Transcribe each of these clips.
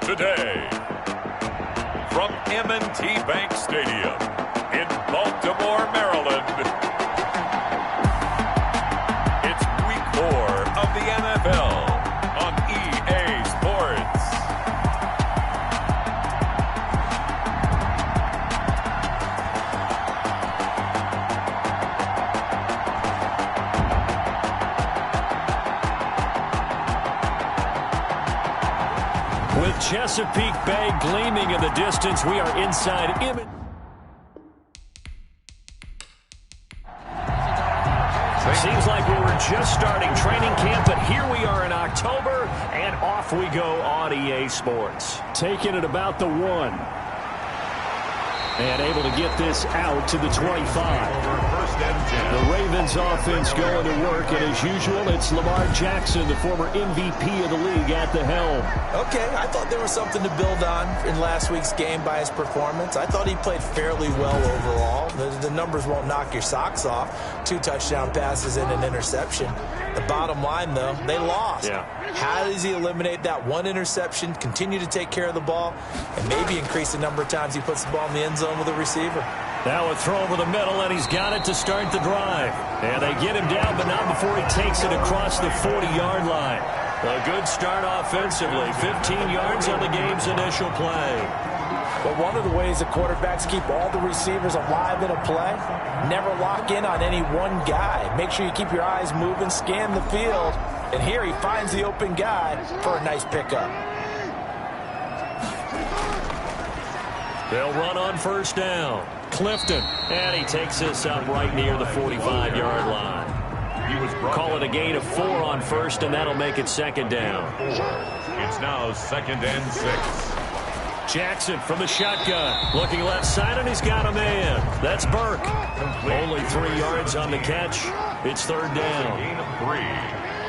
Today, from M&T Bank Stadium in Baltimore, Maryland, it's Week 4 of the NFL on EA Sports. With Chesapeake Bay gleaming in the distance, we are inside M&T. Seems like we were just starting training camp, but here we are in October, and off we go on EA Sports. Taking it about the 1. And able to get this out to the 25. The Ravens offense going to work, and as usual, it's Lamar Jackson, the former MVP of the league, at the helm. Okay, I thought there was something to build on in last week's game by his performance. I thought he played fairly well overall. The numbers won't knock your socks off. 2 touchdown passes and an interception. The bottom line, though, they lost. Yeah. How does he eliminate that 1 interception, continue to take care of the ball, and maybe increase the number of times he puts the ball in the end zone with a receiver? Now a throw over the middle, and he's got it to start the drive. And they get him down, but not before he takes it across the 40-yard line. A good start offensively. 15 yards on the game's initial play. But one of the ways that quarterbacks keep all the receivers alive in a play, never lock in on any one guy. Make sure you keep your eyes moving, scan the field. And here he finds the open guy for a nice pickup. They'll run on first down. Clifton, and he takes this up right near the 45-yard line. Call it a gain of 4 on first, and that'll make it second down. It's now 2nd and 6. Jackson from the shotgun. Looking left side, and he's got a man. That's Burke. Only 3 yards on the catch. It's third down. Gain of 3.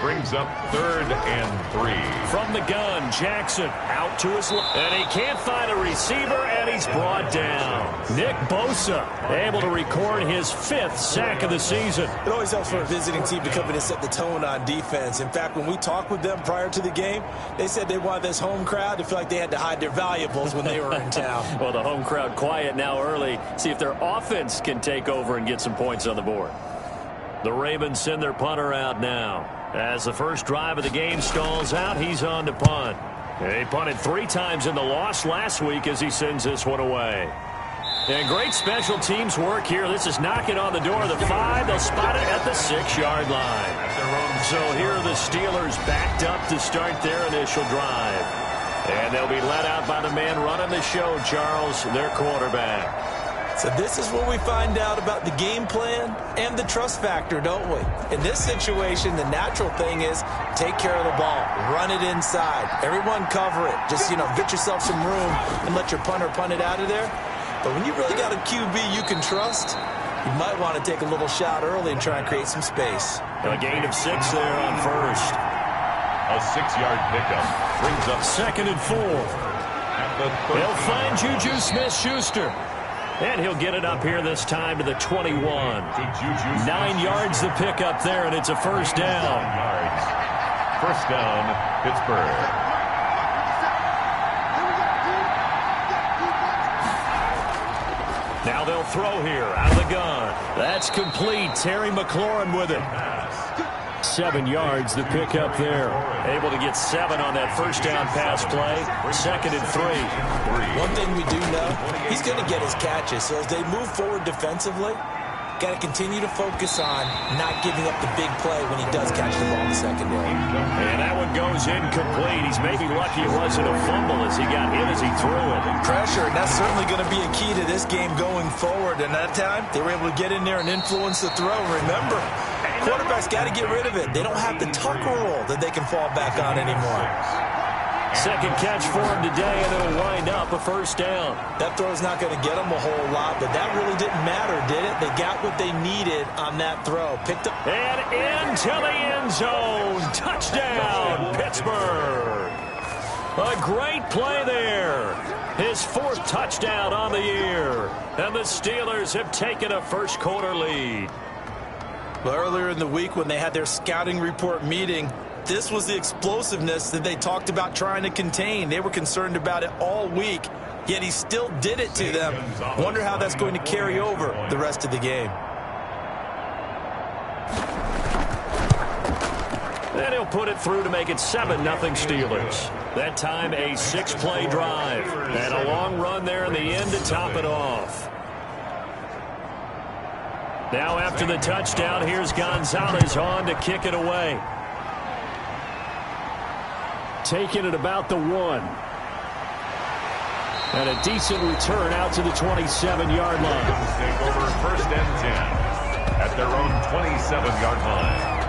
Brings up 3rd and 3. From the gun, Jackson out to his left. And he can't find a receiver, and he's brought down. Nick Bosa able to record his 5th sack of the season. It always helps for a visiting team to come in and set the tone on defense. In fact, when we talked with them prior to the game, they said they wanted this home crowd to feel like they had to hide their valuables when they were in town. Well, the home crowd quiet now early. See if their offense can take over and get some points on the board. The Ravens send their punter out now. As the first drive of the game stalls out, he's on to punt. He punted 3 times in the loss last week as he sends this one away. And great special teams work here. This is knocking on the door of the 5. They'll spot it at the 6-yard line. So here are the Steelers backed up to start their initial drive. And they'll be let out by the man running the show, Charles, their quarterback. So this is where we find out about the game plan and the trust factor, don't we? In this situation, the natural thing is take care of the ball, run it inside. Everyone cover it. Just, get yourself some room and let your punter punt it out of there. But when you really got a QB you can trust, you might want to take a little shot early and try and create some space. A gain of 6 there on first. A 6-yard pickup brings up 2nd and 4. They'll find Juju Smith-Schuster. And he'll get it up here this time to the 21. 9 yards the pickup there, and it's a first down. First down, Pittsburgh. Now they'll throw here out of the gun. That's complete. Terry McLaurin with it. 7 yards the pickup there. Able to get 7 on that first down pass play. 2nd and 3. One thing we do know, he's going to get his catches. So as they move forward defensively, got to continue to focus on not giving up the big play when he does catch the ball in the secondary. And that one goes incomplete. He's maybe lucky it wasn't a fumble as he got hit as he threw it. Pressure, and that's certainly going to be a key to this game going forward. And that time, they were able to get in there and influence the throw. Remember, quarterbacks got to get rid of it. They don't have the tucker roll that they can fall back on anymore. Second catch for him today, and it'll wind up a first down. That throw's not going to get them a whole lot, but that really didn't matter, did it? They got what they needed on that throw. Picked up. And into the end zone. Touchdown, Pittsburgh. A great play there. His 4th touchdown on the year. And the Steelers have taken a first-quarter lead. Well, earlier in the week when they had their scouting report meeting, This was the explosiveness that they talked about trying to contain. They were concerned about it all week, yet he still did it to them. Wonder how that's going to carry over the rest of the game. And he'll put it through to make it 7-0 Steelers. That time a 6-play drive. And a long run there in the end to top it off. Now after the touchdown, here's Gonzalez on to kick it away. Taking it about the 1. And a decent return out to the 27-yard line. Take over 1st and 10 at their own 27-yard line.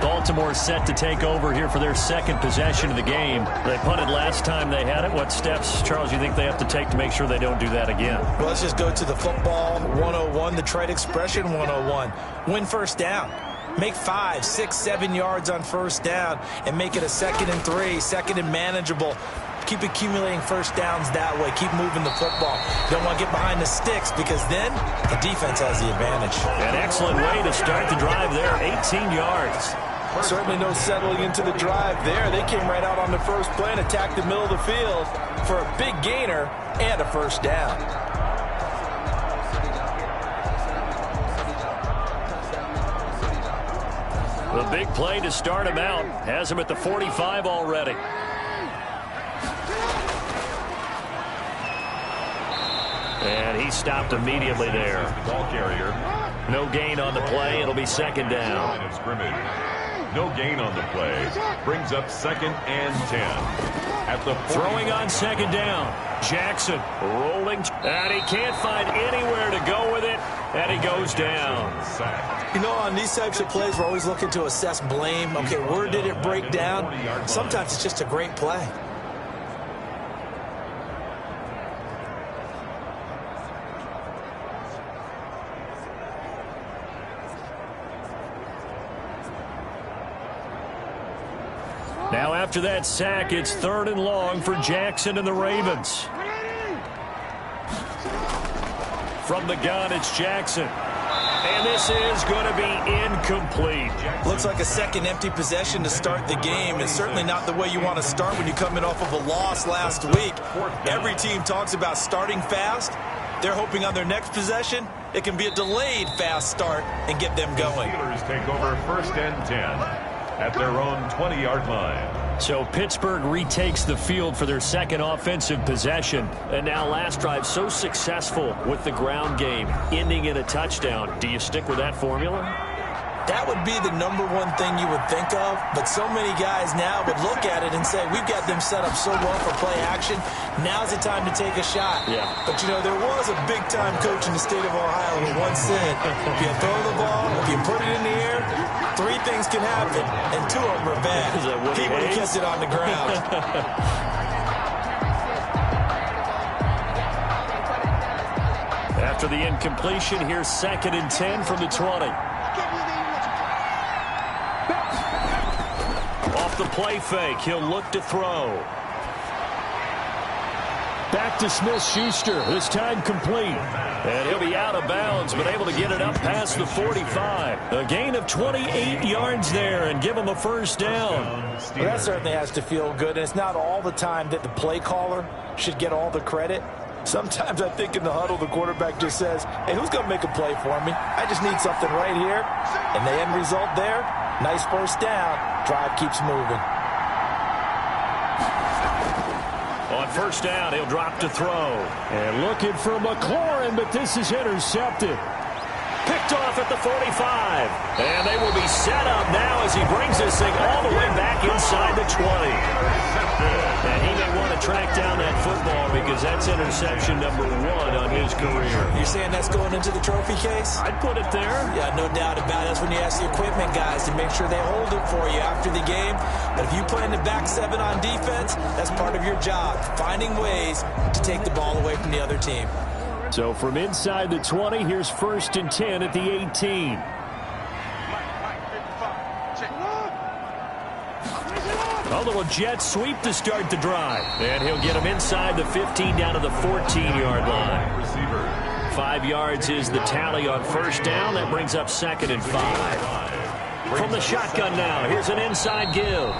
Baltimore set to take over here for their second possession of the game. They punted last time they had it. What steps, Charles, you think they have to take to make sure they don't do that again? Well, let's just go to the football 101, the trade expression 101. Win first down. Make 5, 6, 7 yards on first down and make it a 2nd and 3, 2nd and manageable. Keep accumulating first downs that way. Keep moving the football. Don't want to get behind the sticks because then the defense has the advantage. An excellent way to start the drive there, 18 yards. Certainly no settling into the drive there. They came right out on the first play and attacked the middle of the field for a big gainer and a first down. The big play to start him out. Has him at the 45 already. And he stopped immediately there. Ball carrier. No gain on the play. It'll be 2nd down. Line of scrimmage. No gain on the play. Brings up 2nd and 10. At the throwing on 2nd down. Jackson rolling. And he can't find anywhere to go with it. And he goes down. You know, on these types of plays, we're always looking to assess blame. Okay, where did it break down? Sometimes it's just a great play. Now after that sack, it's 3rd and long for Jackson and the Ravens. From the gun, it's Jackson. And this is going to be incomplete. Looks like a second empty possession to start the game. It's certainly not the way you want to start when you're coming off of a loss last week. Every team talks about starting fast. They're hoping on their next possession, it can be a delayed fast start and get them going. Steelers take over 1st and 10 at their own 20-yard line. So Pittsburgh retakes the field for their second offensive possession. And now last drive so successful with the ground game, ending in a touchdown. Do you stick with that formula? That would be the #1 thing you would think of, but so many guys now would look at it and say, we've got them set up so well for play action, now's the time to take a shot. Yeah. But, you know, there was a big-time coach in the state of Ohio who once said, if you throw the ball, if you put it in the air, 3 things can happen, and 2 of them are bad. He would have kept it on the ground. After the incompletion, here's 2nd and 10 from the 20. Off the play fake, he'll look to throw. Back to Smith-Schuster, this time complete. And he'll be out of bounds, but able to get it up past the 45. A gain of 28 yards there and give him a first down. Well, that certainly has to feel good, and it's not all the time that the play caller should get all the credit. Sometimes I think in the huddle, the quarterback just says, hey, who's going to make a play for me? I just need something right here. And the end result there, nice first down. Drive keeps moving. On first down, he'll drop to throw. And looking for McLaurin, but this is intercepted. Picked off at the 45. And they will be set up now as he brings this thing all the way back inside the 20. And he may want to track down that football because that's interception #1 on his career. You're saying that's going into the trophy case? I'd put it there. Yeah, no doubt about it. That's when you ask the equipment guys to make sure they hold it for you after the game. But if you play in the back 7 on defense, that's part of your job, finding ways to take the ball away from the other team. So from inside the 20, here's 1st and 10 at the 18. A little jet sweep to start the drive. And he'll get him inside the 15 down to the 14-yard line. 5 yards is the tally on first down. That brings up 2nd and 5. From the shotgun now, here's an inside give.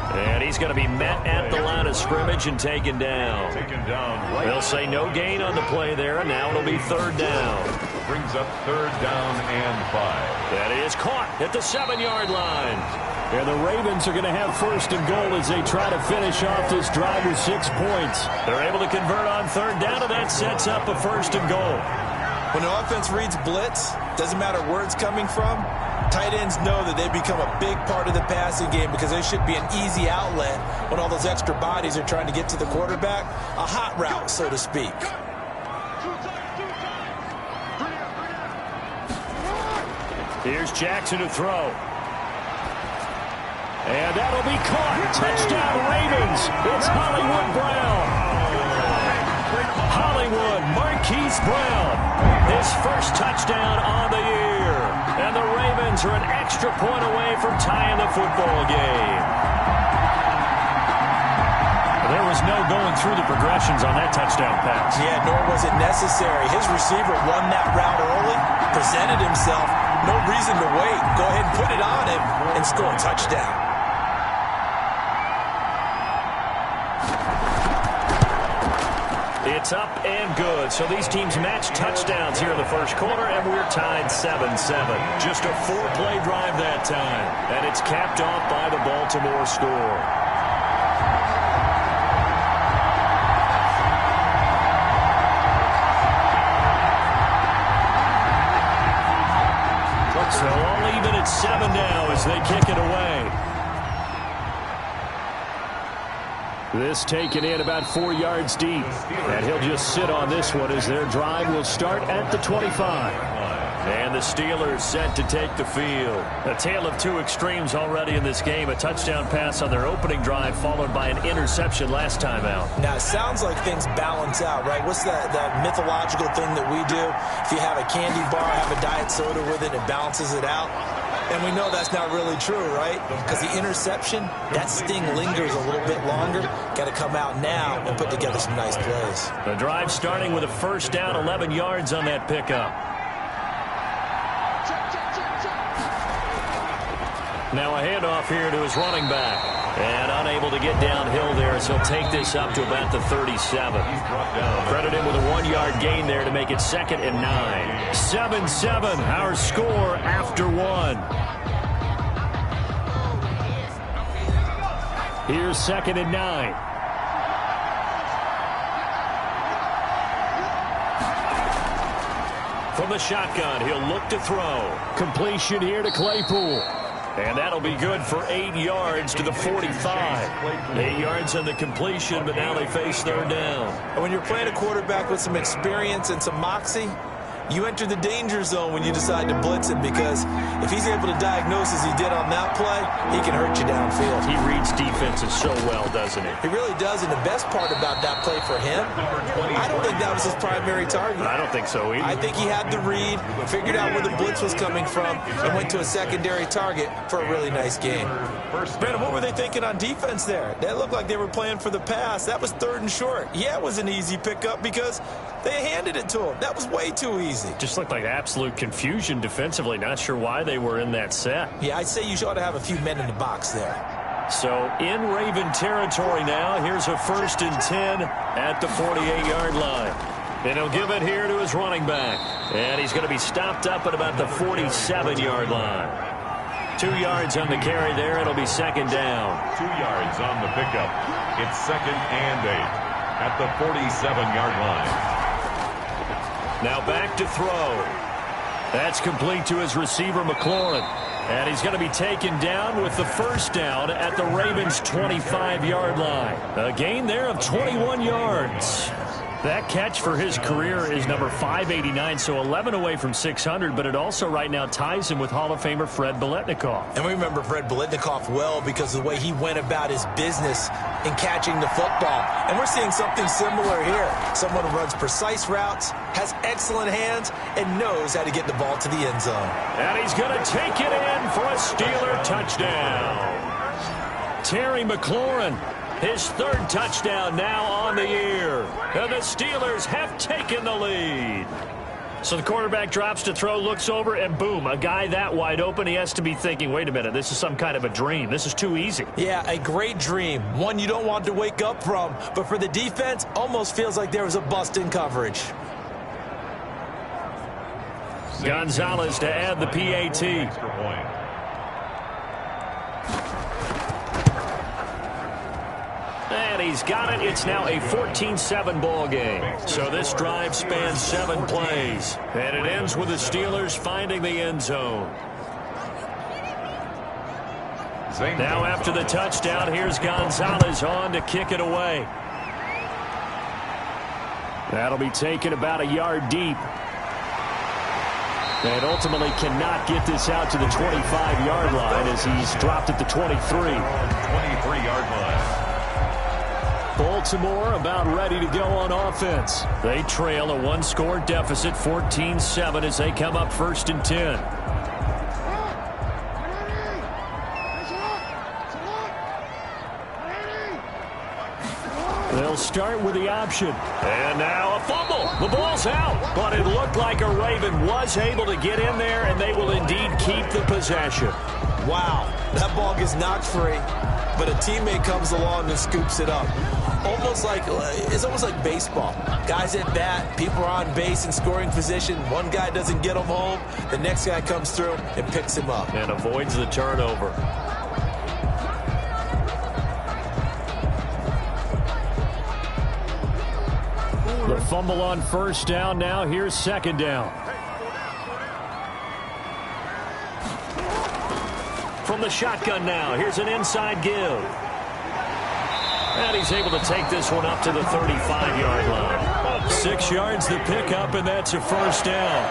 And he's going to be met at the line of scrimmage and taken down. They'll say no gain on the play there, and now it'll be third down. Brings up third down and 5. That is caught at the 7-yard line. And the Ravens are going to have first and goal as they try to finish off this drive with 6 points. They're able to convert on third down, and that sets up a first and goal. When the offense reads blitz, doesn't matter where it's coming from, tight ends know that they become a big part of the passing game because they should be an easy outlet when all those extra bodies are trying to get to the quarterback. A hot route, so to speak. Here's Jackson to throw. And that'll be caught. Touchdown, Ravens. It's Hollywood Brown. Hollywood Marquise Brown. His first touchdown on the year. And the Ravens are an extra point away from tying the football game. There was no going through the progressions on that touchdown pass. Yeah, nor was it necessary. His receiver won that route early, presented himself. No reason to wait. Go ahead and put it on him and score a touchdown. It's up and good. So these teams match touchdowns here in the first quarter, and we're tied 7-7. Just a 4-play drive that time. And it's capped off by the Baltimore score. So all even at 7 now as they kick it away. This taken in about 4 yards deep. And he'll just sit on this one as their drive will start at the 25. And the Steelers set to take the field. A tale of two extremes already in this game. A touchdown pass on their opening drive followed by an interception last time out. Now, it sounds like things balance out, right? What's that mythological thing that we do? If you have a candy bar, have a diet soda with it, it balances it out. And we know that's not really true, right? Because the interception, that sting lingers a little bit longer. Got to come out now and put together some nice plays. The drive starting with a first down, 11 yards on that pickup. Now a handoff here to his running back. And unable to get downhill there as he'll take this up to about the 37. Credit him with a 1-yard gain there to make it 2nd and 9. 7-7, our score after 1. Here's 2nd and 9. From the shotgun, he'll look to throw. Completion here to Claypool. And that'll be good for 8 yards to the 45. 8 yards on the completion, but now they face third down. And when you're playing a quarterback with some experience and some moxie, you enter the danger zone when you decide to blitz him, because if he's able to diagnose as he did on that play, he can hurt you downfield. He reads defenses so well, doesn't he? He really does, and the best part about that play for him, I don't think that was his primary target. I don't think so either. I think he had the read, figured out where the blitz was coming from, and went to a secondary target for a really nice game. Brandon, what were they thinking on defense there? That looked like they were playing for the pass. That was 3rd and short. Yeah, it was an easy pickup because they handed it to him. That was way too easy. Just looked like absolute confusion defensively. Not sure why they were in that set. Yeah, I'd say you ought to have a few men in the box there. So in Raven territory now. Here's a 1st and 10 at the 48-yard line. And he'll give it here to his running back. And he's going to be stopped up at about the 47-yard line. 2 yards on the carry there. It'll be 2nd down. 2 yards on the pickup. It's 2nd and 8 at the 47-yard line. Now back to throw. That's complete to his receiver, McLaurin. And he's going to be taken down with the first down at the Ravens' 25-yard line. A gain there of 21 yards. That catch for his career is number 589, so 11 away from 600, but it also right now ties him with Hall of Famer Fred Biletnikoff. And we remember Fred Biletnikoff well because of the way he went about his business in catching the football. And we're seeing something similar here. Someone who runs precise routes, has excellent hands, and knows how to get the ball to the end zone. And he's going to take it in for a Steeler touchdown. Terry McLaurin. His 3rd touchdown now on the year. And the Steelers have taken the lead. So the quarterback drops to throw, looks over, and boom, a guy that wide open, he has to be thinking, wait a minute, this is some kind of a dream. This is too easy. Yeah, a great dream. One you don't want to wake up from. But for the defense, almost feels like there was a bust in coverage. Gonzalez to add the PAT. And he's got it. It's now a 14-7 ball game. So this drive spans 7 plays. And it ends with the Steelers finding the end zone. Now after the touchdown, here's Gonzalez on to kick it away. That'll be taken about a yard deep. And ultimately cannot get this out to the 25-yard line as he's dropped at the 23. 23-yard line. Baltimore about ready to go on offense. They trail a 1-score deficit, 14-7, as they come up 1st and 10. They'll start with the option. And now a fumble. The ball's out. But it looked like a Raven was able to get in there, and they will indeed keep the possession. Wow, that ball gets knocked free, but a teammate comes along and scoops it up. It's almost like baseball. Guys at bat, people are on base in scoring position. One guy doesn't get him home. The next guy comes through and picks him up. And avoids the turnover. The fumble on 1st down. Now here's 2nd down. From the shotgun now, here's an inside give. And he's able to take this one up to the 35-yard line. 6 yards the pickup, and that's a 1st down.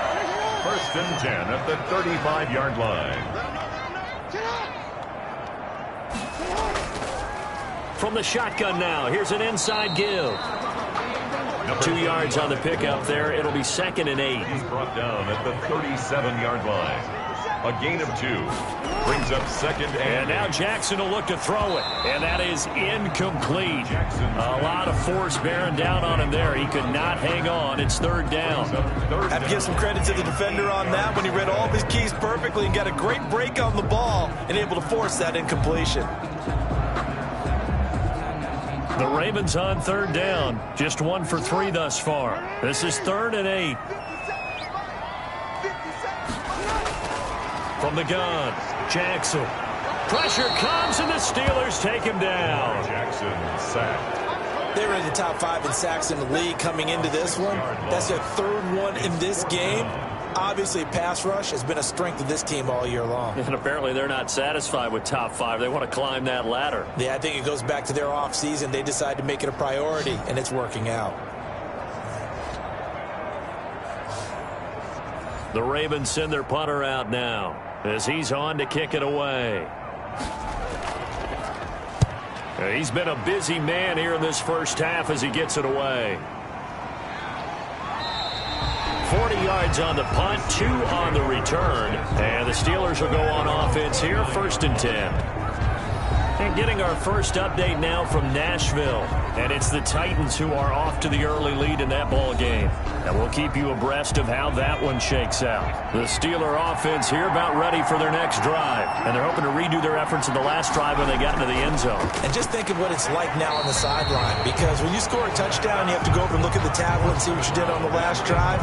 1st and 10 at the 35-yard line. From the shotgun now, here's an inside give. 2 yards on the pickup there. It'll be 2nd and 8. He's brought down at the 37-yard line. A gain of 2. Brings up 2nd and now Jackson will look to throw it. And that is incomplete. A lot of force bearing down on him there. He could not hang on. It's 3rd down. I have to give some credit to the defender on that when he read all of his keys perfectly and got a great break on the ball and able to force that incompletion. The Ravens on 3rd down. Just 1 for 3 thus far. This is 3rd and 8. From the gun, Jackson. Pressure comes, and the Steelers take him down. Jackson sacked. They were in the top 5 in sacks in the league coming into this one. That's their 3rd one in this game. Obviously, pass rush has been a strength of this team all year long. And apparently they're not satisfied with top 5. They want to climb that ladder. Yeah, I think it goes back to their offseason. They decided to make it a priority, and it's working out. The Ravens send their punter out now as he's on to kick it away. He's been a busy man here in this 1st half as he gets it away. 40 yards on the punt, 2 on the return. And the Steelers will go on offense here, 1st and 10. And getting our first update now from Nashville. And it's the Titans who are off to the early lead in that ball game. And we'll keep you abreast of how that one shakes out. The Steeler offense here about ready for their next drive. And they're hoping to redo their efforts in the last drive when they got into the end zone. And just think of what it's like now on the sideline. Because when you score a touchdown, you have to go over and look at the tablet and see what you did on the last drive.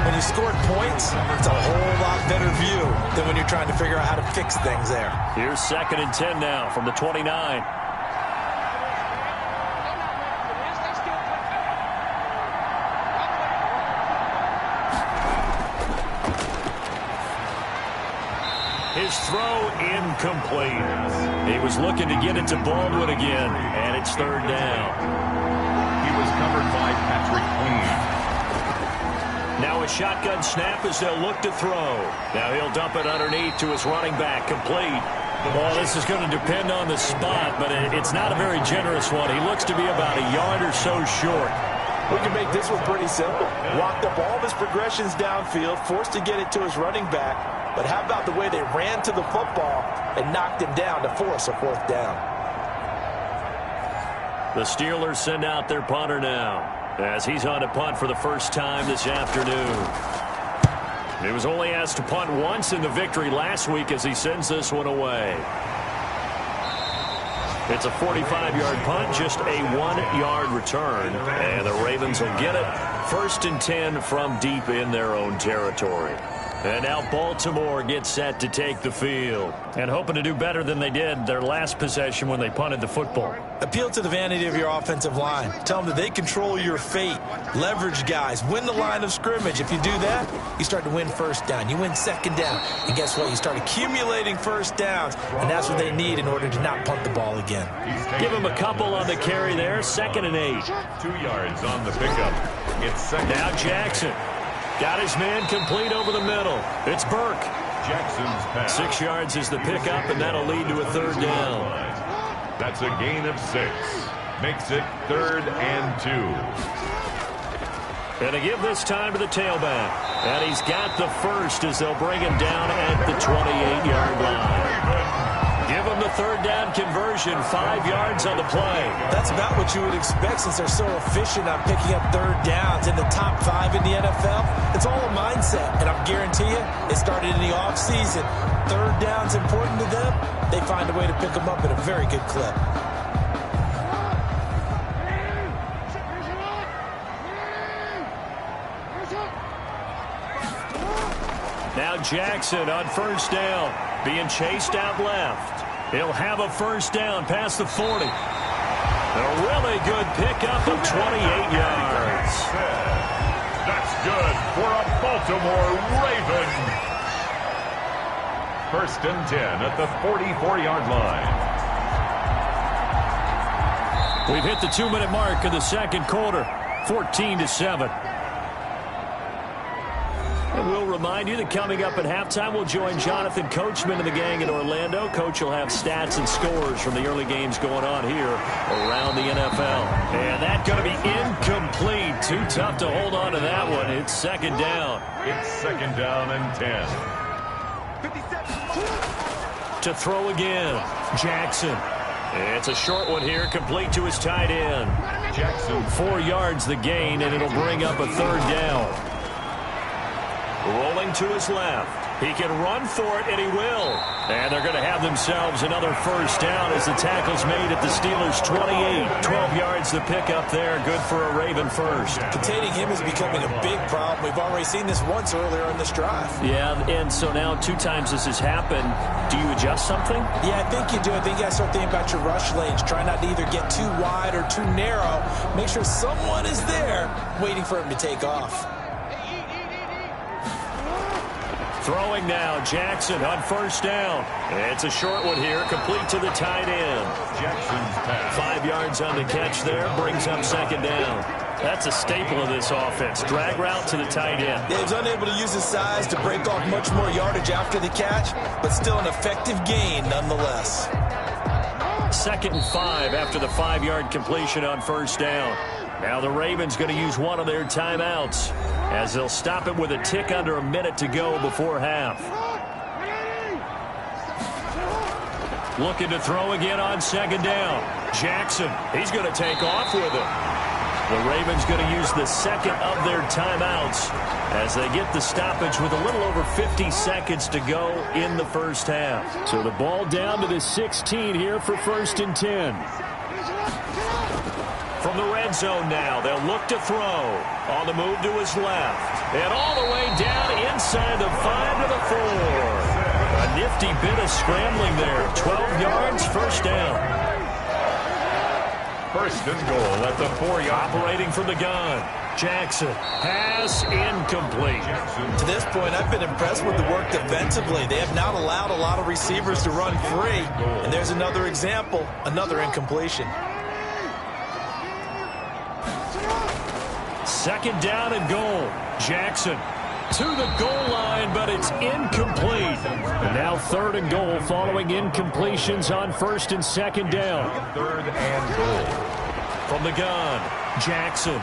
When you scored points, it's a whole lot better view than when you're trying to figure out how to fix things there. Here's 2nd and 10 now from the 29. His throw incomplete. He was looking to get it to Baldwin again, and it's 3rd down. He was covered by Patrick Queen. Now a shotgun snap as they'll look to throw. Now he'll dump it underneath to his running back, complete. Well, this is going to depend on the spot, but it's not a very generous one. He looks to be about a yard or so short. We can make this one pretty simple. Walked up all of his progressions downfield, forced to get it to his running back. But how about the way they ran to the football and knocked him down to force a 4th down? The Steelers send out their punter now as he's on to punt for the first time this afternoon. He was only asked to punt once in the victory last week as he sends this one away. It's a 45-yard punt, just a 1-yard return. And the Ravens will get it. 1st and 10 from deep in their own territory. And now Baltimore gets set to take the field. And hoping to do better than they did their last possession when they punted the football. Appeal to the vanity of your offensive line. Tell them that they control your fate. Leverage guys. Win the line of scrimmage. If you do that, you start to win first down. You win second down. And guess what? You start accumulating first downs. And that's what they need in order to not punt the ball again. Give them a couple on the carry there. 2nd and 8. 2 yards on the pickup. It's second. Now Jackson. Got his man complete over the middle. It's Burke. Jackson's pass. 6 yards is the pickup, and that'll lead to a 3rd down. That's a gain of 6. Makes it 3rd and 2. And to give this time to the tailback. And he's got the first as they'll bring him down at the 28-yard line. Give him the 3rd down conversion, 5 yards on the play. That's about what you would expect since they're so efficient on picking up 3rd downs in the top 5 in the NFL. It's all a mindset, and I guarantee you it started in the offseason. 3rd down's important to them. They find a way to pick them up at a very good clip. Now Jackson on 1st down, being chased out left. He'll have a 1st down past the 40. A really good pickup of 28 yards. That's good for a Baltimore Raven. 1st and 10 at the 44-yard line. We've hit the 2-minute mark of the 2nd quarter, 14-7. And we'll remind you that coming up at halftime, we'll join Jonathan Coachman and the gang in Orlando. Coach will have stats and scores from the early games going on here around the NFL. And that's going to be incomplete. Too tough to hold on to that one. It's 2nd down. It's 2nd down and 10. To throw again, Jackson. It's a short one here, complete to his tight end. Jackson. 4 yards the gain, and it'll bring up a 3rd down. Rolling to his left. He can run for it, and he will. And they're going to have themselves another 1st down as the tackle's made at the Steelers' 28. 12 yards to pick up there. Good for a Raven first. Containing him is becoming a big problem. We've already seen this once earlier in this drive. Yeah, and so now 2 times this has happened. Do you adjust something? Yeah, I think you do. I think you got to start thinking about your rush lanes. Try not to either get too wide or too narrow. Make sure someone is there waiting for him to take off. Throwing now, Jackson on 1st down. It's a short one here, complete to the tight end. Jackson's pass. 5 yards on the catch there, brings up 2nd down. That's a staple of this offense. Drag route to the tight end. Yeah, he was unable to use his size to break off much more yardage after the catch, but still an effective gain nonetheless. 2nd and 5 after the 5-yard completion on 1st down. Now the Ravens going to use one of their timeouts as they'll stop it with a tick under a minute to go before half. Looking to throw again on 2nd down. Jackson, he's going to take off with it. The Ravens going to use the 2nd of their timeouts as they get the stoppage with a little over 50 seconds to go in the 1st half. So the ball down to the 16 here for 1st and 10. From the red zone now, they'll look to throw. On the move to his left. And all the way down inside the 5 to the 4. A nifty bit of scrambling there. 12 yards, 1st down. 1st and goal at the 4-yard. Operating from the gun. Jackson. Pass incomplete. To this point, I've been impressed with the work defensively. They have not allowed a lot of receivers to run free. And there's another example, another incompletion. 2nd down and goal. Jackson to the goal line, but it's incomplete. And now 3rd and goal following incompletions on 1st and 2nd down. 3rd and goal. From the gun, Jackson.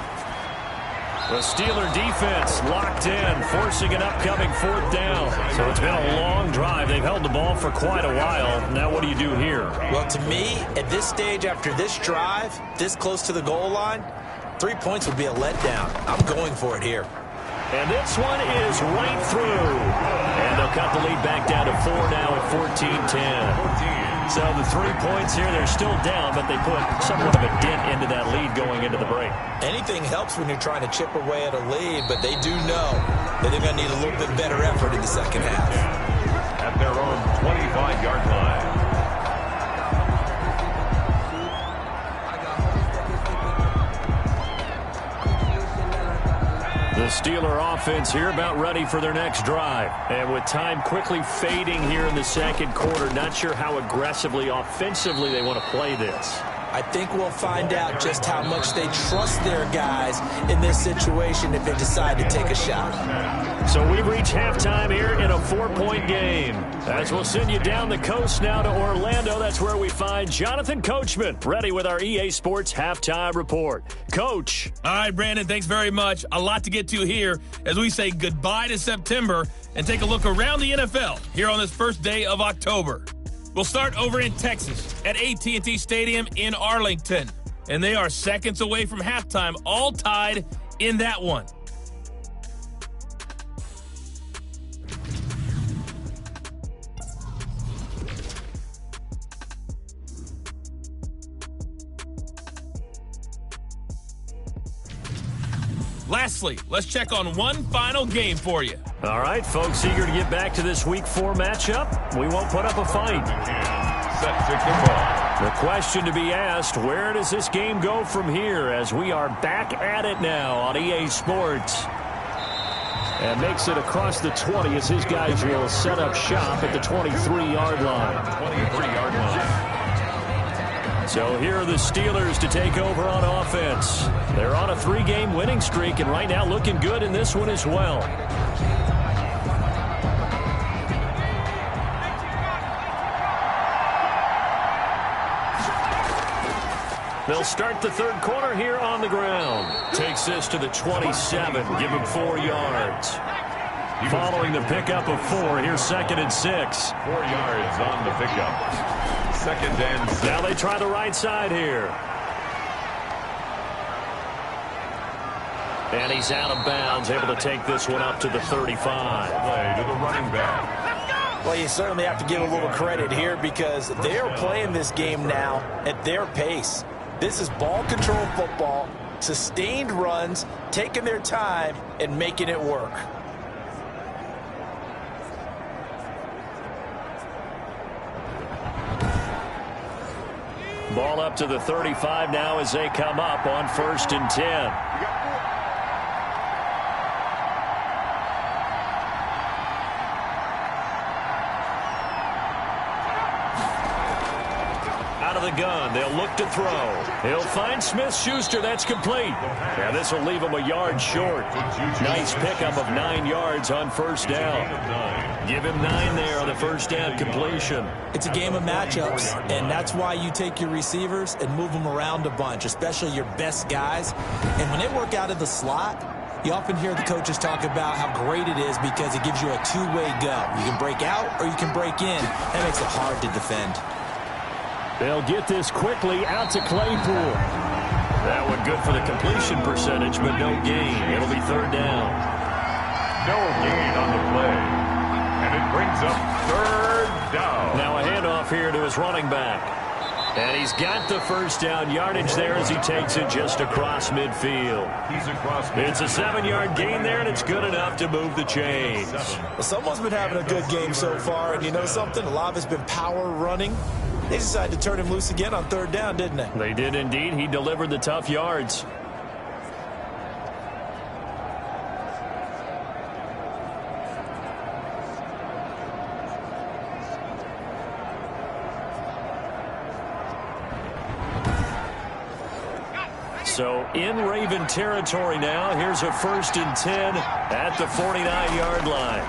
The Steeler defense locked in, forcing an upcoming 4th down. So it's been a long drive. They've held the ball for quite a while. Now what do you do here? Well, to me, at this stage after this drive, this close to the goal line, 3 points would be a letdown. I'm going for it here. And this one is right through. And they'll cut the lead back down to 4 now at 14-10. So the 3 points here, they're still down, but they put somewhat of a dent into that lead going into the break. Anything helps when you're trying to chip away at a lead, but they do know that they're going to need a little bit better effort in the second half. At their own 25-yard line. The Steeler offense here about ready for their next drive. And with time quickly fading here in the second quarter, not sure how aggressively, offensively they want to play this. I think we'll find out just how much they trust their guys in this situation if they decide to take a shot. So we've reached halftime here in a 4-point game. As we'll send you down the coast now to Orlando, that's where we find Jonathan Coachman, ready with our EA Sports Halftime Report. Coach. All right, Brandon, thanks very much. A lot to get to here as we say goodbye to September and take a look around the NFL here on this first day of October. We'll start over in Texas at AT&T Stadium in Arlington. And they are seconds away from halftime, all tied in that one. Lastly, let's check on one final game for you. All right, folks, eager to get back to this Week 4 matchup. We won't put up a fight. Set to kick off. The question to be asked, where does this game go from here as we are back at it now on EA Sports? And makes it across the 20 as his guys will set up shop at the 23-yard line. 23-yard line. So here are the Steelers to take over on offense. They're on a 3-game winning streak and right now looking good in this one as well. They'll start the third quarter here on the ground. Takes this to the 27. Give him 4 yards. Following the pickup of 4, here's 2nd and 6. 4 yards on the pickup. 2nd and 6. Now they try the right side here. And he's out of bounds, able to take this one up to the 35. Play to the running back. Well, you certainly have to give a little credit here because they are playing this game now at their pace. This is ball control football, sustained runs, taking their time and making it work. Ball up to the 35 now as they come up on 1st and 10. Out of the gun, they'll look to throw. He'll find Smith-Schuster, that's complete. And this will leave him a yard short. Nice pickup of 9 yards on 1st down. Give him 9 there on the 1st down completion. It's a game of matchups, and that's why you take your receivers and move them around a bunch, especially your best guys. And when they work out of the slot, you often hear the coaches talk about how great it is because it gives you a two-way go. You can break out or you can break in. That makes it hard to defend. They'll get this quickly out to Claypool. That one good for the completion percentage, but no gain. It'll be 3rd down. No gain on the play. And it brings up 3rd down. Now a handoff here to his running back. And he's got the 1st down yardage there as he takes it just across midfield. He's across midfield. It's a 7-yard gain there, and it's good enough to move the chains. Well, someone's been having a good game so far, and you know something? A lot of it's been power running. They decided to turn him loose again on 3rd down, didn't they? They did indeed. He delivered the tough yards. So in Raven territory now. Here's a 1st and 10 at the 49-yard line.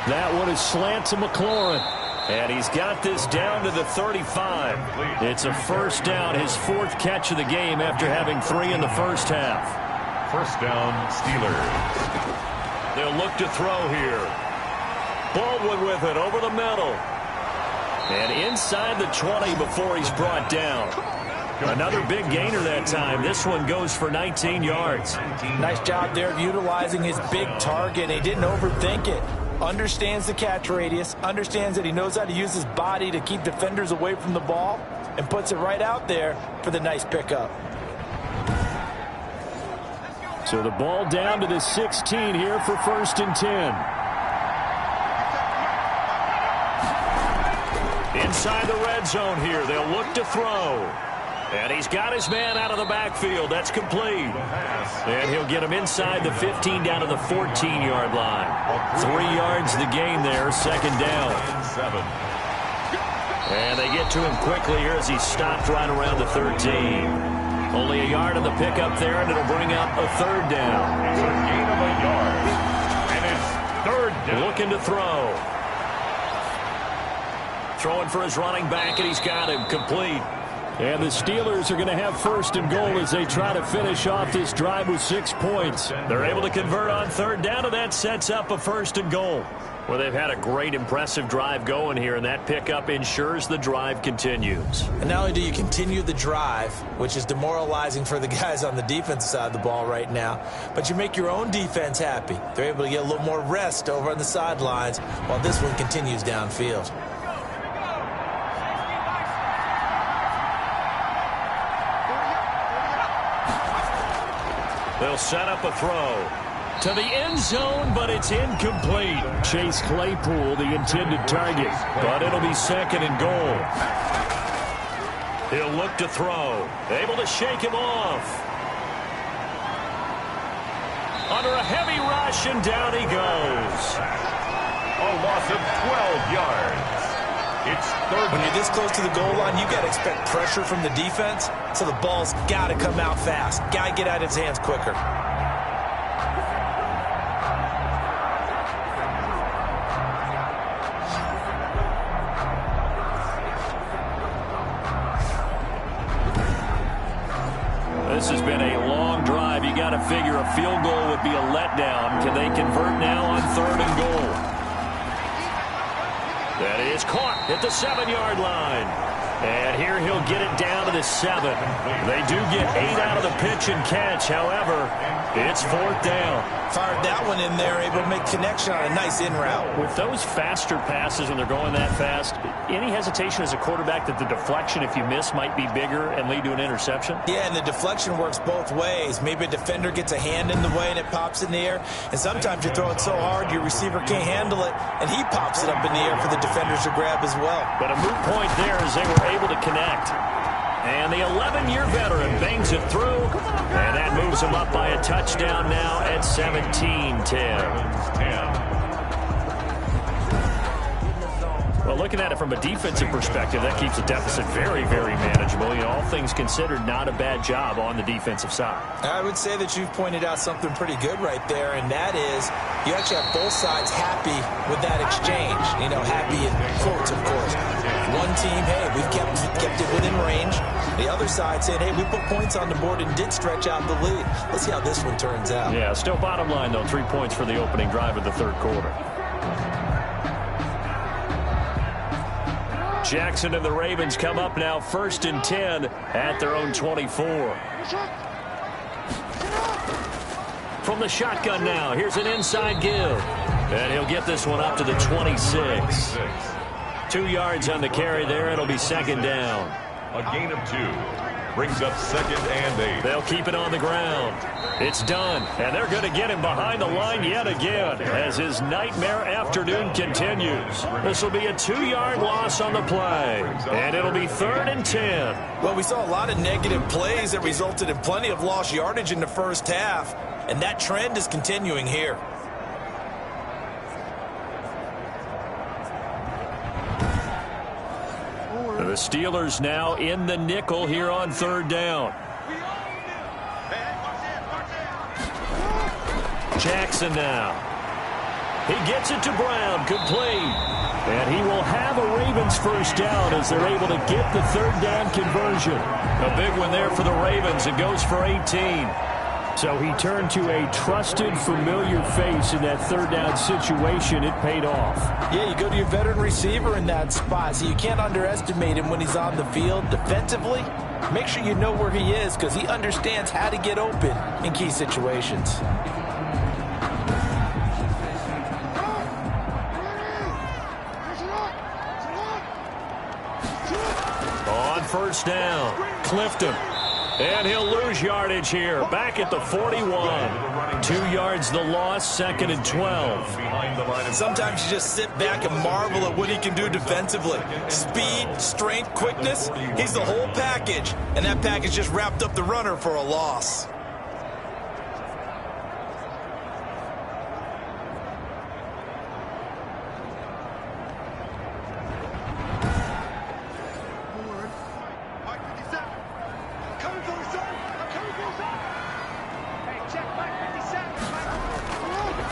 That one is slant to McLaurin. And he's got this down to the 35. It's a 1st down, his 4th catch of the game after having 3 in the 1st half. 1st down, Steelers. They'll look to throw here. Baldwin with it over the middle. And inside the 20 before he's brought down. Another big gainer that time. This one goes for 19 yards. Nice job there of utilizing his big target. He didn't overthink it. Understands the catch radius, understands that he knows how to use his body to keep defenders away from the ball, and puts it right out there for the nice pickup. So the ball down to the 16 here for 1st and 10. Inside the red zone here, they'll look to throw. And he's got his man out of the backfield. That's complete. And he'll get him inside the 15 down to the 14-yard line. 3 yards the gain there, 2nd down. And they get to him quickly here as he stopped right around the 13. Only a yard on the pickup there, and it'll bring up a 3rd down. It's a gain of a yard. And it's 3rd down. Looking to throw. Throwing for his running back, and he's got him complete. And the Steelers are going to have 1st and goal as they try to finish off this drive with 6 points. They're able to convert on 3rd down, and that sets up a 1st and goal. Well, they've had a great, impressive drive going here, and that pickup ensures the drive continues. And not only do you continue the drive, which is demoralizing for the guys on the defensive side of the ball right now, but you make your own defense happy. They're able to get a little more rest over on the sidelines while this one continues downfield. They'll set up a throw to the end zone, but it's incomplete. Chase Claypool, the intended target. But it'll be 2nd and goal. He'll look to throw. Able to shake him off. Under a heavy rush, and down he goes. A loss of 12 yards. It's 3rd. When you're this close to the goal line, you got to expect pressure from the defense, so the ball's got to come out fast. Got to get out of his hands quicker. This has been a long drive. You got to figure a field goal would be a letdown. Can they convert now on 3rd and goal? That is caught at the 7-yard line. And here he'll get it down to the 7. They do get 8 out of the pitch and catch. However, it's 4th down. Fired that one in there, able to make connection on a nice in route. With those faster passes when they're going that fast, any hesitation as a quarterback that the deflection, if you miss, might be bigger and lead to an interception? Yeah, and the deflection works both ways. Maybe a defender gets a hand in the way and it pops in the air. And sometimes you throw it so hard your receiver can't handle it, and he pops it up in the air for the defenders to grab as well. But a moot point there as they were able to connect. And the 11-year veteran bangs it through, and that moves him up by a touchdown now at 17-10. Well, looking at it from a defensive perspective, that keeps the deficit very, very manageable. You know, all things considered, not a bad job on the defensive side. I would say that you've pointed out something pretty good right there, and that is you actually have both sides happy with that exchange. You know, happy in quotes, of course. One team, hey, we've kept it within range. The other side saying, hey, we put points on the board and did stretch out the lead. Let's see how this one turns out. Yeah, still bottom line, though, 3 points for the opening drive of the 3rd quarter. Jackson and the Ravens come up now 1st and 10 at their own 24. From the shotgun now, here's an inside give. And he'll get this one up to the 26. 2 yards on the carry there. It'll be 2nd down. A gain of 2. Brings up 2nd and 8. They'll keep it on the ground. It's done, and they're going to get him behind the line yet again as his nightmare afternoon continues. This will be a 2-yard loss on the play, and it'll be 3rd and 10. Well, we saw a lot of negative plays that resulted in plenty of lost yardage in the first half, and that trend is continuing here. The Steelers now in the nickel here on 3rd down. Jackson now. He gets it to Brown, complete. And he will have a Ravens 1st down as they're able to get the 3rd down conversion. A big one there for the Ravens. It goes for 18. So he turned to a trusted, familiar face in that 3rd down situation. It paid off. Yeah, you go to your veteran receiver in that spot, so you can't underestimate him when he's on the field. Defensively, Make sure you know where he is because he understands how to get open in key situations. On first down, Clifton. And he'll lose yardage here. Back at the 41. 2 yards the loss, 2nd and 12. Sometimes you just sit back and marvel at what he can do defensively. Speed, strength, quickness. He's the whole package. And that package just wrapped up the runner for a loss.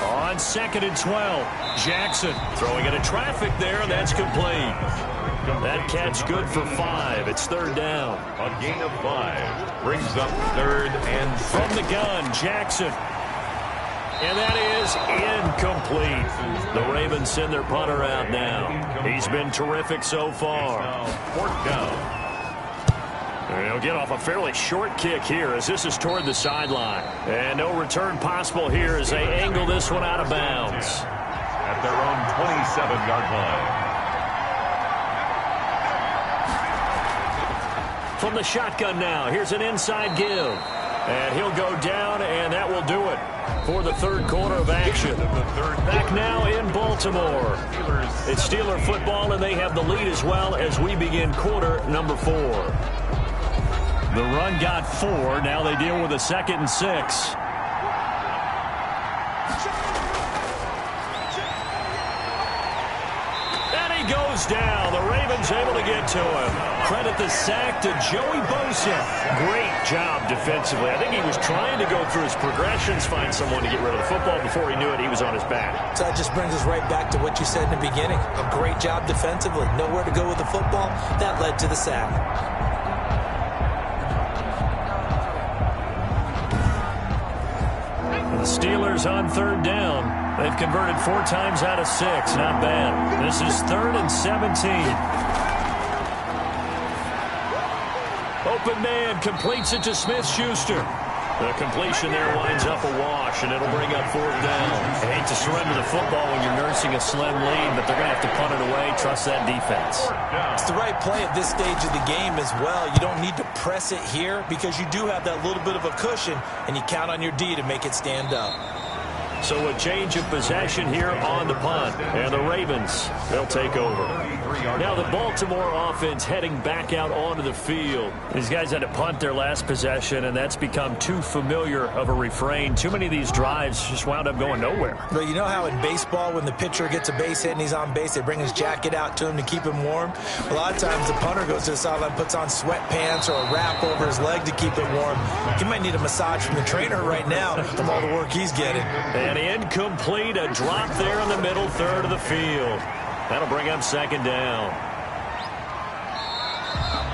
On 2nd and 12, Jackson throwing into traffic there, and that's complete. That catch good for 5. It's 3rd down. A gain of 5 brings up 3rd and 6. From the gun, Jackson. And that is incomplete. The Ravens send their punter out now. He's been terrific so far. 4th down. And he'll get off a fairly short kick here as this is toward the sideline. And no return possible here as they angle this one out of bounds. At their own 27-yard line. From the shotgun now, here's an inside give. And he'll go down, and that will do it for the 3rd quarter of action. Back now in Baltimore. It's Steeler football, and they have the lead as well as we begin quarter number 4. The run got 4. Now they deal with a 2nd and 6. And he goes down. The Ravens able to get to him. Credit the sack to Joey Bosa. Great job defensively. I think he was trying to go through his progressions, find someone to get rid of the football. Before he knew it, he was on his back. So that just brings us right back to what you said in the beginning. A great job defensively. Nowhere to go with the football. That led to the sack. The Steelers on 3rd down. They've converted 4 times out of 6. Not bad. This is 3rd and 17. Open man completes it to Smith-Schuster. The completion there winds up a wash, and it'll bring up 4th down. I hate to surrender the football when you're nursing a slim lead, but they're going to have to punt it away. Trust that defense. It's the right play at this stage of the game as well. You don't need to press it here because you do have that little bit of a cushion, and you count on your D to make it stand up. So a change of possession here on the punt, and the Ravens, they'll take over. Now the Baltimore offense heading back out onto the field. These guys had to punt their last possession, and that's become too familiar of a refrain. Too many of these drives just wound up going nowhere. But you know how in baseball when the pitcher gets a base hit and he's on base, they bring his jacket out to him to keep him warm? A lot of times the punter goes to the sideline, puts on sweatpants or a wrap over his leg to keep it warm. He might need a massage from the trainer right now from all the work he's getting. And incomplete, a drop there in the middle third of the field. That'll bring up 2nd down.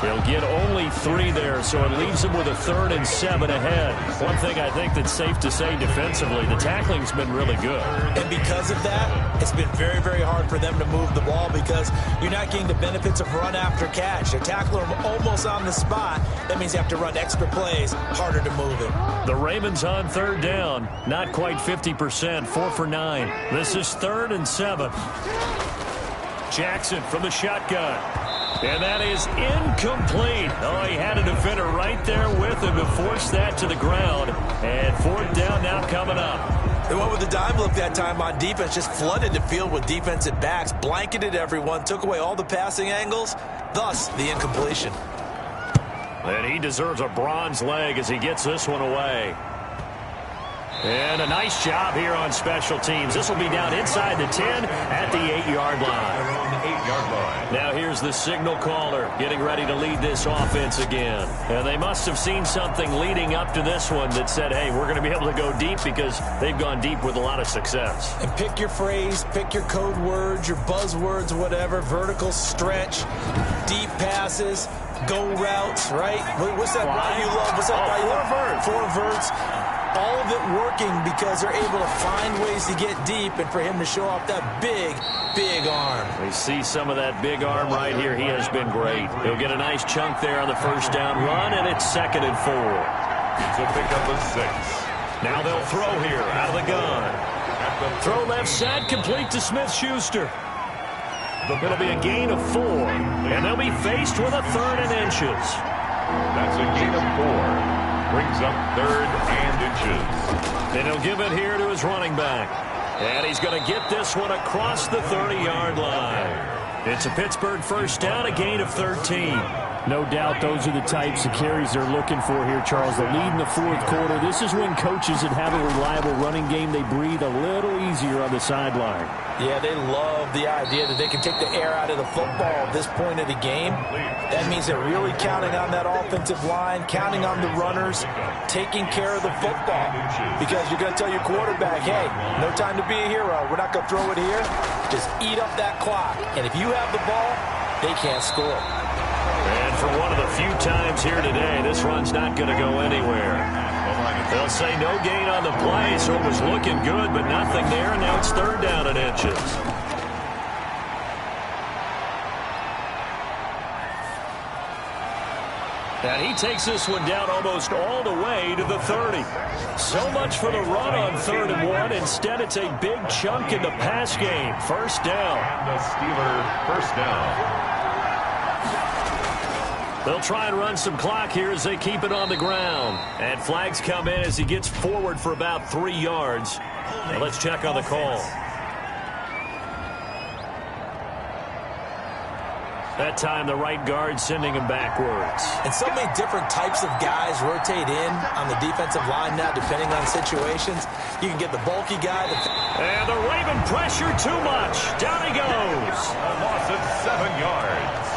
They'll get only 3 there, so it leaves them with a 3rd and 7 ahead. One thing I think that's safe to say defensively, the tackling's been really good. And because of that, it's been very, very hard for them to move the ball because you're not getting the benefits of run after catch. They're tackling them almost on the spot. That means you have to run extra plays, harder to move it. The Ravens on 3rd down, not quite 50%, 4 for 9. This is 3rd and 7. Jackson from the shotgun. And that is incomplete. Oh, he had a defender right there with him to force that to the ground. And 4th down now coming up. They went with the dime look that time on defense, just flooded the field with defensive backs, blanketed everyone, took away all the passing angles, thus the incompletion. And he deserves a bronze leg as he gets this one away. And a nice job here on special teams. This will be down inside the 10 at the 8-yard line. Now here's the signal caller getting ready to lead this offense again. And they must have seen something leading up to this one that said, hey, we're going to be able to go deep because they've gone deep with a lot of success. And pick your phrase, pick your code words, your buzzwords, whatever, vertical stretch, deep passes, go routes, right? What's that route you love? What's that route you love? 4 verts. all of it working because they're able to find ways to get deep and for him to show off that big, big arm. We see some of that big arm right here. He has been great. He'll get a nice chunk there on the first down run, and it's 2nd and 4. So pick up a 6. Now they'll throw here out of the gun. Throw left side, complete to Smith-Schuster. It'll be a gain of 4, and they'll be faced with a 3rd and inches. That's a gain of 4. Brings up 3rd and inches. And he'll give it here to his running back. And he's going to get this one across the 30-yard line. It's a Pittsburgh first down, a gain of 13. No doubt those are the types of carries they're looking for here, Charles. The lead in the 4th quarter. This is when coaches that have a reliable running game, they breathe a little easier on the sideline. Yeah, they love the idea that they can take the air out of the football at this point of the game. That means they're really counting on that offensive line, counting on the runners, taking care of the football. Because you're going to tell your quarterback, hey, no time to be a hero. We're not going to throw it here. Just eat up that clock. And if you have the ball, they can't score. And for one of the few times here today, this run's not going to go anywhere. They'll say no gain on the play, so it was looking good, but nothing there, and now it's 3rd down and inches. And he takes this one down almost all the way to the 30. So much for the run on 3rd and 1. Instead, it's a big chunk in the pass game. First down. And the Steeler first down. They'll try and run some clock here as they keep it on the ground. And flags come in as he gets forward for about 3 yards. Now let's check on the call. That time the right guard sending him backwards. And so many different types of guys rotate in on the defensive line now depending on situations. You can get the bulky guy. And the Raven pressure too much. Down he goes. A loss of 7 yards.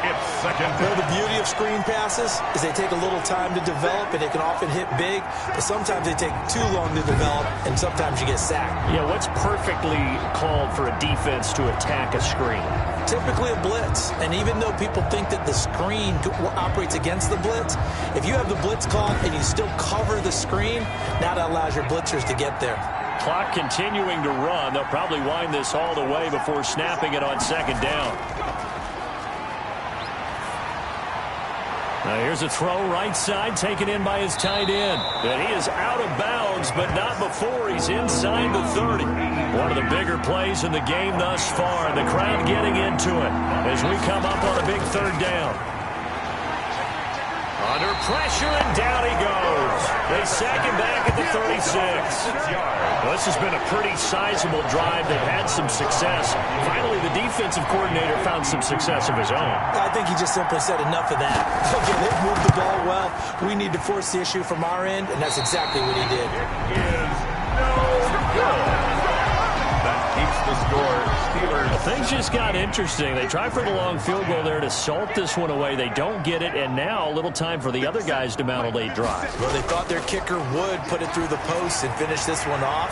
It's 2nd. You know, the beauty of screen passes is they take a little time to develop, and they can often hit big, but sometimes they take too long to develop, and sometimes you get sacked. Yeah, what's perfectly called for a defense to attack a screen? Typically a blitz, and even though people think that the screen operates against the blitz, if you have the blitz called and you still cover the screen, now that allows your blitzers to get there. Clock continuing to run. They'll probably wind this all the way before snapping it on 2nd down. Now here's a throw right side taken in by his tight end. And he is out of bounds, but not before he's inside the 30. One of the bigger plays in the game thus far. And the crowd getting into it as we come up on a big 3rd down. Under pressure, and down he goes. They sack him back at the 36. Well, this has been a pretty sizable drive. They've had some success. Finally, the defensive coordinator found some success of his own. I think he just simply said enough of that. Okay, they've moved the ball well. We need to force the issue from our end, and that's exactly what he did. That keeps the score. Steelers. Well, things just got interesting. They try for the long field goal there to salt this one away. They don't get it, and now a little time for the other guys to mount a late drive. Well, they thought their kicker would put it through the post and finish this one off.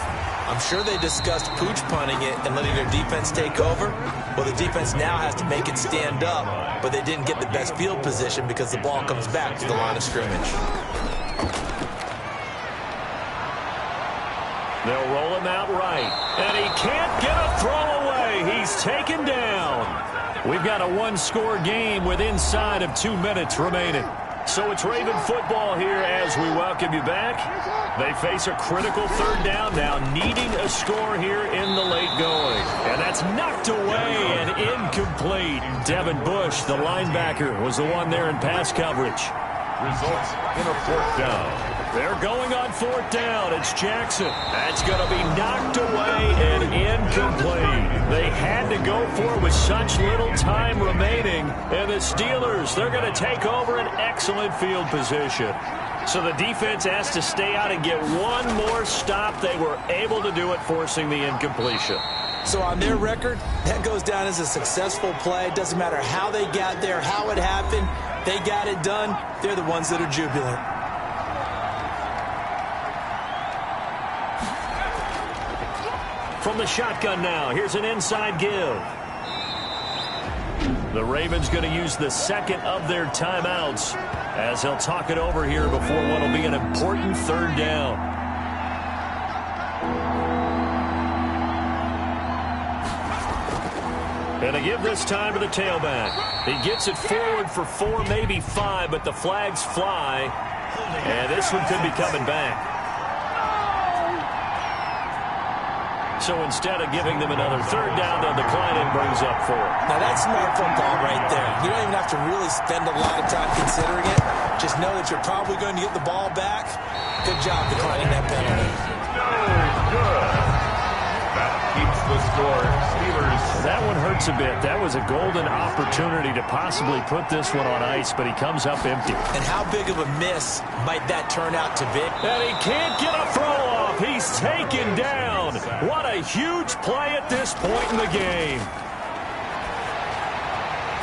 I'm sure they discussed pooch punting it and letting their defense take over. Well, the defense now has to make it stand up, but they didn't get the best field position because the ball comes back to the line of scrimmage. They'll roll him out right, and he can't get a throw away. He's taken down. We've got a one-score game with inside of 2 minutes remaining. So it's Raven football here as we welcome you back. They face a critical 3rd down now, needing a score here in the late going. And that's knocked away and incomplete. Devin Bush, the linebacker, was the one there in pass coverage. Results in a 4th down. They're going on 4th down. It's Jackson. That's going to be knocked away and incomplete. They had to go for it with such little time remaining. And the Steelers, they're going to take over an excellent field position. So the defense has to stay out and get one more stop. They were able to do it, forcing the incompletion. So on their record, that goes down as a successful play. It doesn't matter how they got there, how it happened. They got it done. They're the ones that are jubilant. From the shotgun now, here's an inside give. The Ravens going to use the 2nd of their timeouts as they'll talk it over here before what will be an important 3rd down. And they give this time to the tailback. He gets it forward for 4, maybe 5, but the flags fly. And this one could be coming back. So instead of giving them another third down, they'll decline it and brings up 4. Now that's smart football right there. You don't even have to really spend a lot of time considering it. Just know that you're probably going to get the ball back. Good job declining that penalty. Good. That keeps the score. Steelers. That one hurts a bit. That was a golden opportunity to possibly put this one on ice, but he comes up empty. And how big of a miss might that turn out to be? And he can't get a throw off. He's taken down. What a huge play at this point in the game.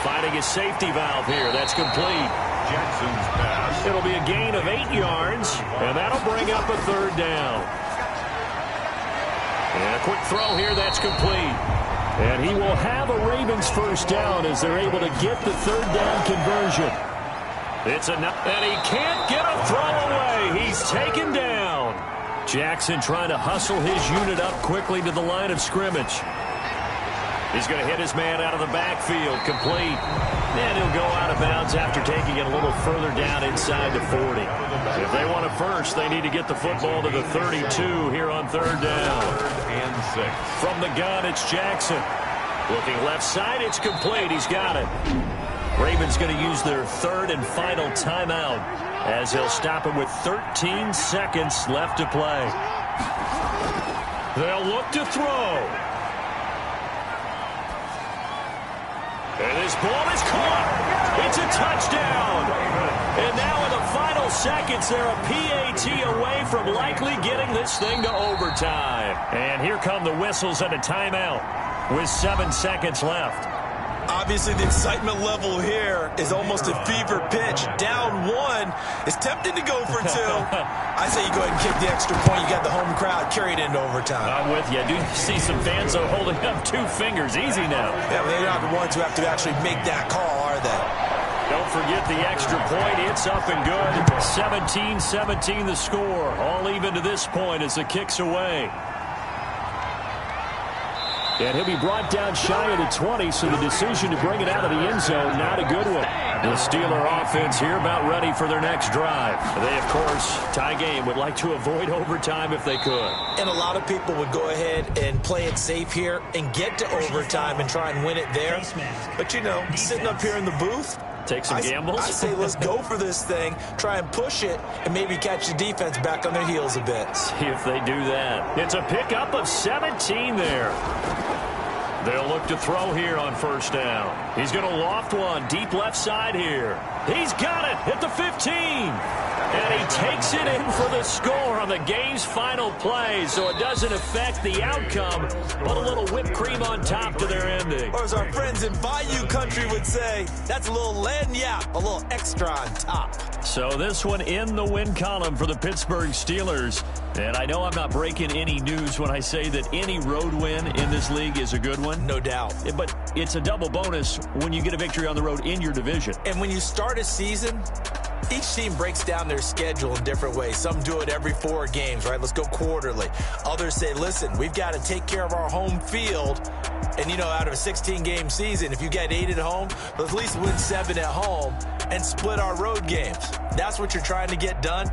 Finding his safety valve here. That's complete. Jackson's pass. It'll be a gain of 8 yards, and that'll bring up a third down. And a quick throw here. That's complete. And he will have a Ravens first down as they're able to get the third down conversion. It's enough, and he can't get a throw away. He's taken down. Jackson trying to hustle his unit up quickly to the line of scrimmage. He's going to hit his man out of the backfield, complete. And he'll go out of bounds after taking it a little further down inside the 40. If they want it first, they need to get the football to the 32 here on third down. 3rd and 6. From the gun, it's Jackson. Looking left side, it's complete. He's got it. Ravens going to use their third and final timeout as they'll stop it with 13 seconds left to play. They'll look to throw. And this ball is caught. It's a touchdown. And now in the final seconds, they're a PAT away from likely getting this thing to overtime. And here come the whistles and a timeout with 7 seconds left. Obviously, the excitement level here is almost a fever pitch. Down 1. It's tempting to go for 2. I say you go ahead and kick the extra point. You got the home crowd carried into overtime. I'm with you. I do see some fans though holding up 2 fingers. Easy now. Yeah, but they're not the ones who have to actually make that call, are they? Don't forget the extra point. It's up and good. 17-17 the score. All even to this point as the kick's away. And he'll be brought down shy of the 20, so the decision to bring it out of the end zone, not a good one. The Steeler offense here about ready for their next drive. They, of course, tie game, would like to avoid overtime if they could. And a lot of people would go ahead and play it safe here and get to overtime and try and win it there. But, you know, sitting up here in the booth, take some gambles. I say let's go for this thing, try and push it, and maybe catch the defense back on their heels a bit. See if they do that. It's a pickup of 17 there. They'll look to throw here on first down. He's going to loft one deep left side here. He's got it at the 15. And he takes it in for the score on the game's final play, so it doesn't affect the outcome, but a little whipped cream on top to their ending. Or as our friends in Bayou Country would say, that's a little lagniappe, a little extra on top. So this one in the win column for the Pittsburgh Steelers. And I know I'm not breaking any news when I say that any road win in this league is a good one. No doubt. But it's a double bonus when you get a victory on the road in your division. And when you start a season, each team breaks down their schedule in different ways. Some do it every 4 games, right? Let's go quarterly. Others say, listen, we've got to take care of our home field. And, you know, out of a 16-game season, if you get 8 at home, let's at least win 7 at home and split our road games. That's what you're trying to get done.